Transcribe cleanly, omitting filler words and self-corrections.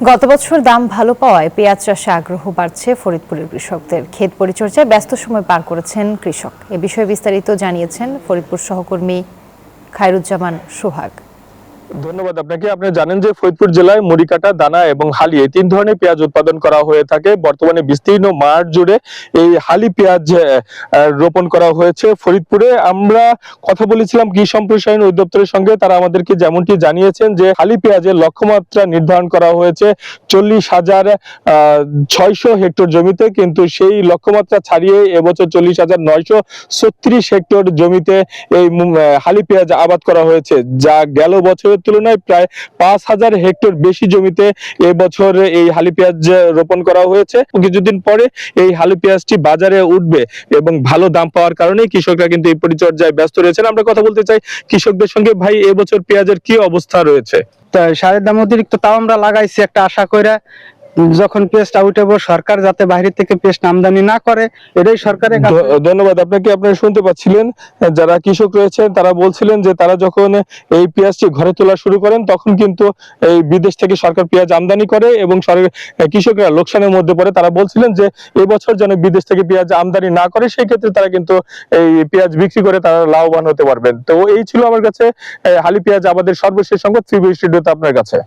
গত বছর দাম ভালো পাওয়ায় পেঁয়াজ চাষে আগ্রহ বাড়ছে ফরিদপুরের কৃষকদের। ক্ষেত পরিচর্যায় ব্যস্ত সময় পার করেছেন কৃষক। এ বিষয়ে বিস্তারিত জানিয়েছেন ফরিদপুর সহকর্মী খায়রুজ্জামান সোহাগ। ধন্যবাদ আপনাকে। আপনি জানেন যে ফরিদপুর জেলায় মরিকাটা, দানা এবং হালি এই তিন ধরনের পেঁয়াজ উৎপাদন করা হয়ে থাকে। বর্তমানে বিস্তীর্ণ মাঠ জুড়ে এই হালি পেঁয়াজ রোপণ করা হয়েছে। ফরিদপুরে আমরা কথা বলেছিলাম কৃষি সম্প্রসারণ অধিদপ্তরের সঙ্গে। তারা আমাদেরকে যেমনটি জানিয়েছেন যে হালি পেঁয়াজের লক্ষ্যমাত্রা নির্ধারণ করা হয়েছে 40,600 হেক্টর জমিতে, কিন্তু সেই লক্ষ্যমাত্রা ছাড়িয়ে এবছর 40,936 হেক্টর জমিতে এই হালি পেঁয়াজ আবাদ করা হয়েছে, যা গেল বছরের তুলনায় প্রায় 5,000 হেক্টর বেশি জমিতে এবছর এই হালি পেঁয়াজ রোপণ করা হয়েছে। কিছুদিন পরে এই হালি পেঁয়াজটি বাজারে উঠবে এবং ভালো দাম পাওয়ার কারণে কৃষকরা কিন্তু এই পরিচর্যায় ব্যস্ত রয়েছেন। আমরা কথা বলতে চাই কৃষকদের সঙ্গে। ভাই, এবছর পেঁয়াজের কি অবস্থা রয়েছে? সারের দাম অতিরিক্ত, তাও আমরা লাগাইছি একটা আশা কইরা, যখন পেস্ট উঠাব সরকার যাতে বাইরে থেকে পেস্ট আমদানি না করে, এটাই সরকারের কাছে। ধন্যবাদ আপনাকে। আপনারা শুনতে পাচ্ছিলেন যারা কৃষক রয়েছেন তারা বলছিলেন যে তারা যখন এই পেঁয়াজটি ঘরে তোলা শুরু করেন তখন কিন্তু এই বিদেশ থেকে সরকার পেঁয়াজ আমদানি করে এবং কৃষকরা লোকসানের মধ্যে পড়ে। তারা বলছিলেন যে এবছর যেন বিদেশ থেকে পেঁয়াজ আমদানি না করে, সেই ক্ষেত্রে তারা কিন্তু এই পেঁয়াজ বিক্রি করে তারা লাভবান হতে পারবেন। তো এই ছিল আমার কাছে হালি পেঁয়াজ আবাদের সর্বশেষ সংবাদ। ফিরবো স্টুডিওতে আপনার কাছে।